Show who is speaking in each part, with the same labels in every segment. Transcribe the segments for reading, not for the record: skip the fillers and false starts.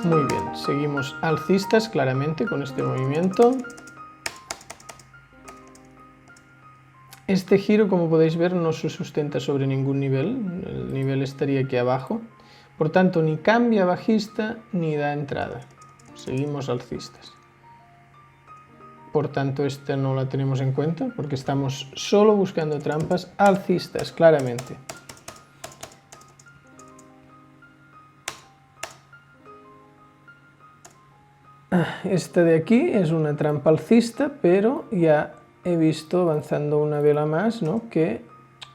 Speaker 1: Muy bien, seguimos alcistas claramente con este movimiento. Este giro, como podéis ver, no se sustenta sobre ningún nivel, el nivel estaría aquí abajo. Por tanto, ni cambia bajista ni da entrada. Seguimos alcistas. Por tanto, esta no la tenemos en cuenta porque estamos solo buscando trampas alcistas, claramente. Esta de aquí es una trampa alcista, pero ya he visto avanzando una vela más, ¿no?, que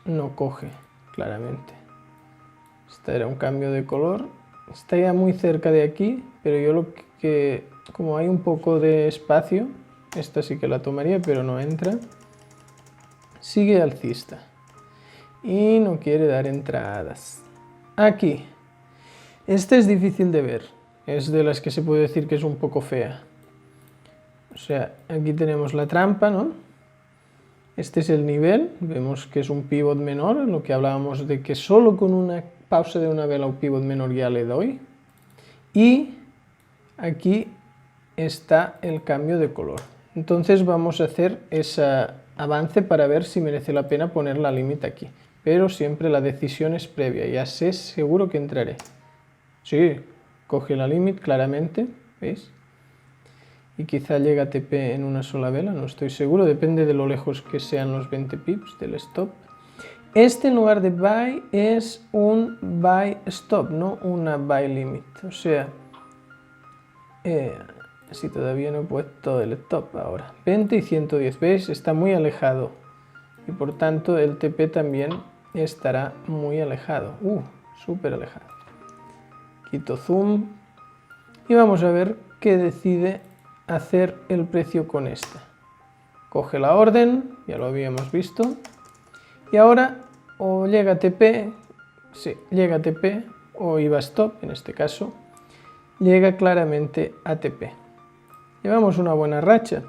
Speaker 1: no coge claramente. Esta era un cambio de color. Está ya muy cerca de aquí, pero yo lo que, como hay un poco de espacio, esta sí que la tomaría, pero no entra. Sigue alcista y no quiere dar entradas. Aquí. Esta es difícil de ver. Es de las que se puede decir que es un poco fea. O sea, aquí tenemos la trampa, ¿no? Este es el nivel. Vemos que es un pivot menor, lo que hablábamos de que solo con una pausa de una vela o pivot menor ya le doy. Y aquí está el cambio de color. Entonces vamos a hacer ese avance para ver si merece la pena poner la límite aquí. Pero siempre la decisión es previa, ya sé seguro que entraré. Sí, coge la límite claramente, ¿veis? Y quizá llega a TP en una sola vela, no estoy seguro, depende de lo lejos que sean los 20 pips del stop. Este en lugar de buy es un buy stop, no una buy limit. O sea, si todavía no he puesto el stop ahora. 20 y 110, ¿veis? Está muy alejado. Y por tanto el TP también estará muy alejado. Súper alejado. Quito zoom. Y vamos a ver qué decide hacer el precio con esta. Coge la orden, ya lo habíamos visto. Y ahora o llega a TP, sí, llega a TP, o iba stop en este caso, llega claramente a TP. Llevamos una buena racha.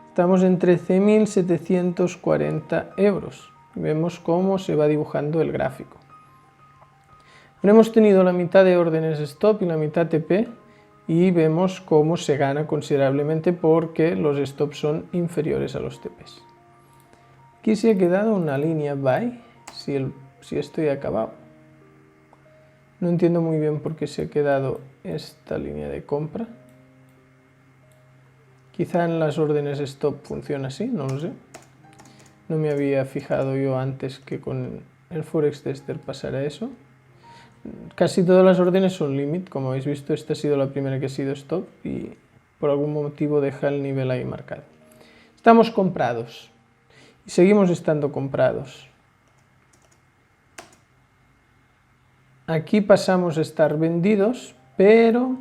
Speaker 1: Estamos en 13.740 euros. Vemos cómo se va dibujando el gráfico. Hemos tenido la mitad de órdenes stop y la mitad TP y vemos cómo se gana considerablemente porque los stops son inferiores a los TPs. Aquí se ha quedado una línea buy, si estoy acabado. No entiendo muy bien por qué se ha quedado esta línea de compra. Quizá en las órdenes stop funciona así, no lo sé. No me había fijado yo antes que con el Forex Tester pasara eso. Casi todas las órdenes son limit, como habéis visto, esta ha sido la primera que ha sido stop y por algún motivo deja el nivel ahí marcado. Estamos comprados y seguimos estando comprados. Aquí pasamos a estar vendidos, pero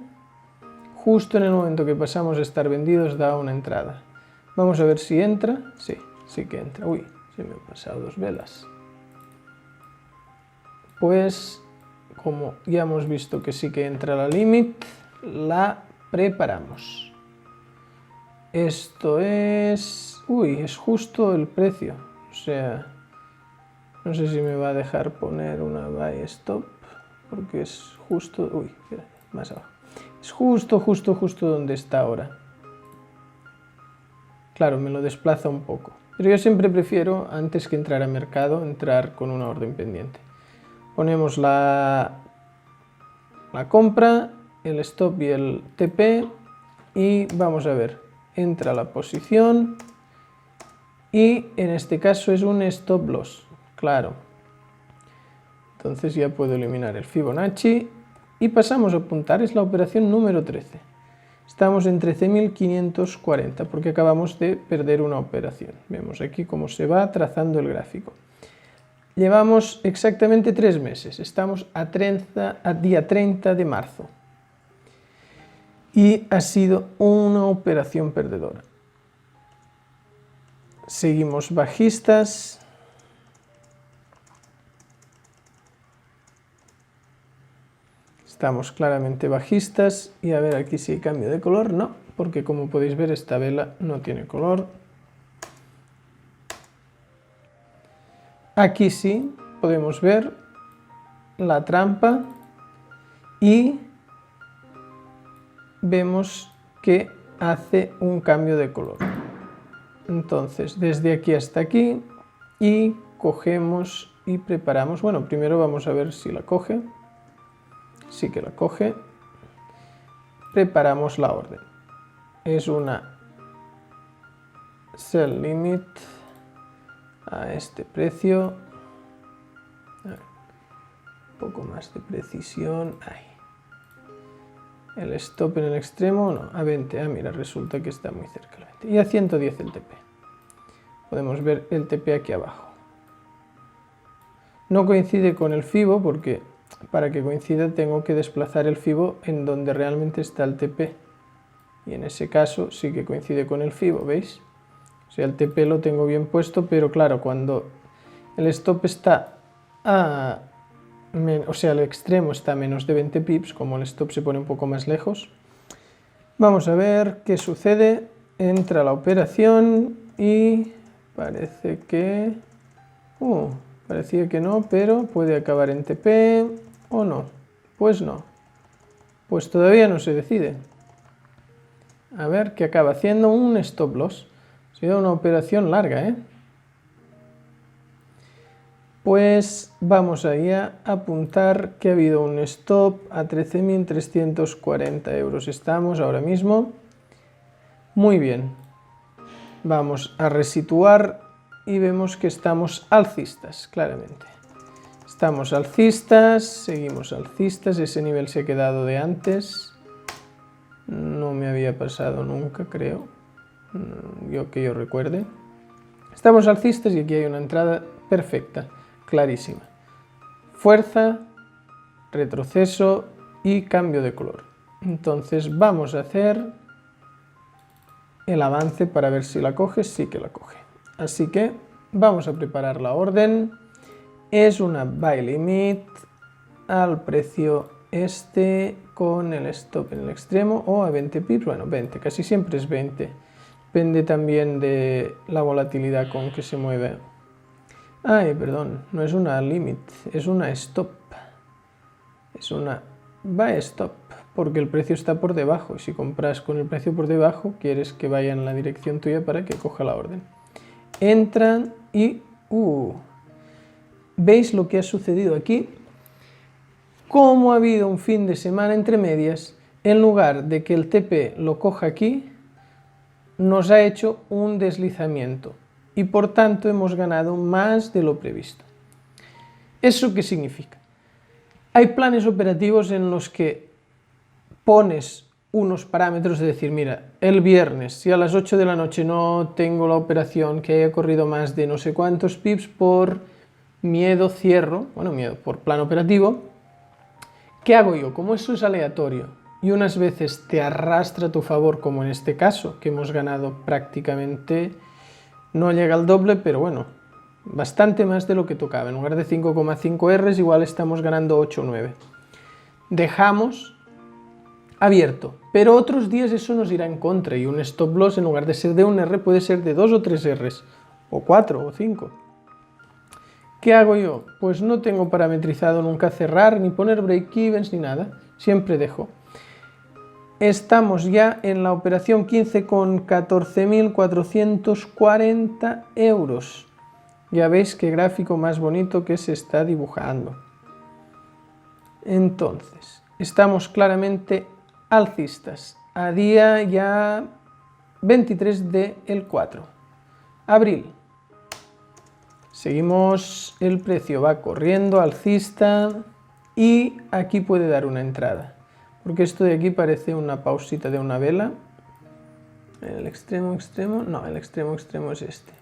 Speaker 1: justo en el momento que pasamos a estar vendidos da una entrada. Vamos a ver si entra. Sí, sí que entra. Uy, se me han pasado dos velas. Pues como ya hemos visto que sí que entra la limit, la preparamos. Esto es... Uy, es justo el precio. O sea, no sé si me va a dejar poner una buy stop, porque es justo... Uy, más abajo. Es justo donde está ahora. Claro, me lo desplaza un poco. Pero yo siempre prefiero, antes que entrar a mercado, entrar con una orden pendiente. Ponemos la compra, el stop y el TP y vamos a ver, entra la posición y en este caso es un stop loss, claro. Entonces ya puedo eliminar el Fibonacci y pasamos a apuntar, es la operación número 13. Estamos en 13.540 porque acabamos de perder una operación. Vemos aquí cómo se va trazando el gráfico. Llevamos exactamente 3 meses, estamos a día 30 de marzo y ha sido una operación perdedora. Seguimos bajistas. Estamos claramente bajistas y a ver aquí si hay cambio de color, no, porque como podéis ver esta vela no tiene color. Aquí sí podemos ver la trampa y vemos que hace un cambio de color. Entonces, desde aquí hasta aquí, y cogemos y preparamos. Bueno, primero vamos a ver si la coge. Sí que la coge. Preparamos la orden. Es una sell limit a este precio. A ver, un poco más de precisión. Ahí. El stop en el extremo, no, a 20. Ah, mira, resulta que está muy cerca el 20. Y a 110 el TP. Podemos ver el TP aquí abajo. No coincide con el FIBO porque para que coincida tengo que desplazar el FIBO en donde realmente está el TP. Y en ese caso sí que coincide con el FIBO, ¿veis? O sea, el TP lo tengo bien puesto, pero claro, cuando el stop está o sea, el extremo está a menos de 20 pips, como el stop se pone un poco más lejos. Vamos a ver qué sucede. Entra la operación y parece que... parecía que no, pero puede acabar en TP o no. Pues no. Pues todavía no se decide. A ver qué acaba haciendo. Un stop loss. Ha sido una operación larga, ¿eh? Pues vamos ahí a apuntar que ha habido un stop a 13.340 euros. Estamos ahora mismo. Muy bien. Vamos a resituar y vemos que estamos alcistas, claramente. Estamos alcistas, seguimos alcistas. Ese nivel se ha quedado de antes. No me había pasado nunca, creo. Que yo recuerde. Estamos alcistas y aquí hay una entrada perfecta. Clarísima. Fuerza, retroceso y cambio de color. Entonces vamos a hacer el avance para ver si la coge. Sí que la coge. Así que vamos a preparar la orden. Es una buy limit al precio este con el stop en el extremo o a 20 pips. Bueno, 20, casi siempre es 20. Depende también de la volatilidad con que se mueve. Ay, perdón, no es una limit, es una stop. Es una buy stop, porque el precio está por debajo. Y si compras con el precio por debajo, quieres que vaya en la dirección tuya para que coja la orden. Entran y... ¿Veis lo que ha sucedido aquí? Como ha habido un fin de semana entre medias, en lugar de que el TP lo coja aquí, nos ha hecho un deslizamiento. Y por tanto hemos ganado más de lo previsto. ¿Eso qué significa? Hay planes operativos en los que pones unos parámetros de decir, mira, el viernes, si a las 8 de la noche no tengo la operación que haya corrido más de no sé cuántos pips por miedo, cierro, bueno, miedo por plan operativo, ¿qué hago yo? Como eso es aleatorio y unas veces te arrastra a tu favor, como en este caso, que hemos ganado prácticamente... No llega al doble, pero bueno, bastante más de lo que tocaba. En lugar de 5,5 Rs, igual estamos ganando 8 o 9. Dejamos abierto, pero otros días eso nos irá en contra y un stop loss en lugar de ser de 1 R puede ser de 2 o 3 Rs, o 4 o 5. ¿Qué hago yo? Pues no tengo parametrizado nunca cerrar, ni poner break-evens, ni nada. Siempre dejo. Estamos ya en la operación 15 con 14.440 euros. Ya veis qué gráfico más bonito que se está dibujando. Entonces, estamos claramente alcistas. A día ya 23 del 4. Abril. Seguimos, el precio va corriendo, alcista, y aquí puede dar una entrada. Porque esto de aquí parece una pausita de una vela. El extremo, no, el extremo es este.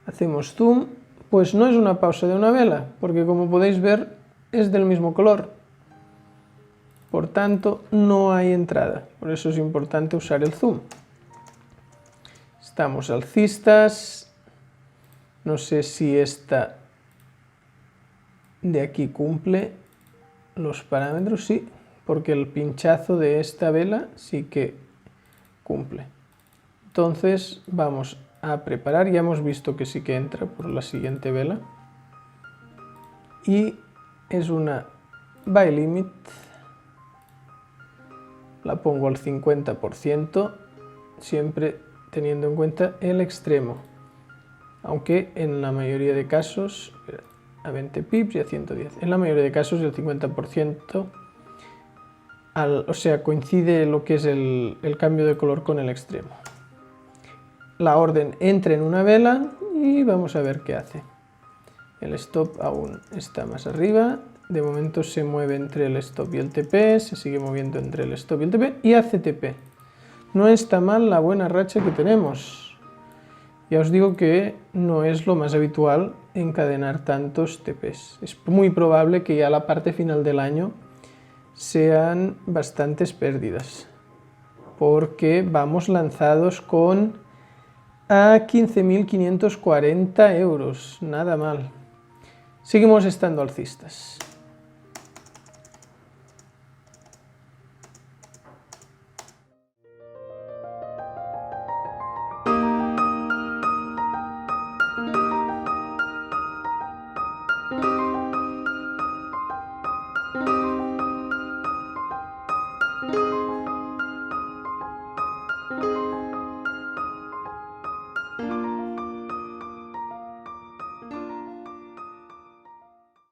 Speaker 1: Hacemos zoom, pues no es una pausa de una vela, porque como podéis ver es del mismo color. Por tanto, no hay entrada. Por eso es importante usar el zoom. Estamos alcistas. No sé si esta de aquí cumple los parámetros, sí. Porque el pinchazo de esta vela sí que cumple. Entonces vamos a preparar, ya hemos visto que sí que entra por la siguiente vela. Y es una buy limit. la pongo al 50%, siempre teniendo en cuenta el extremo, aunque en la mayoría de casos, a 20 pips y a 110, en la mayoría de casos el 50%, o sea, coincide lo que es el cambio de color con el extremo. La orden entra en una vela y vamos a ver qué hace. El stop aún está más arriba, de momento se mueve entre el stop y el TP, se sigue moviendo entre el stop y el TP y hace TP. No está mal la buena racha que tenemos. Ya os digo que no es lo más habitual encadenar tantos TPs. Es muy probable que ya la parte final del año sean bastantes pérdidas, porque vamos lanzados con a 15.540 euros, nada mal. Seguimos estando alcistas.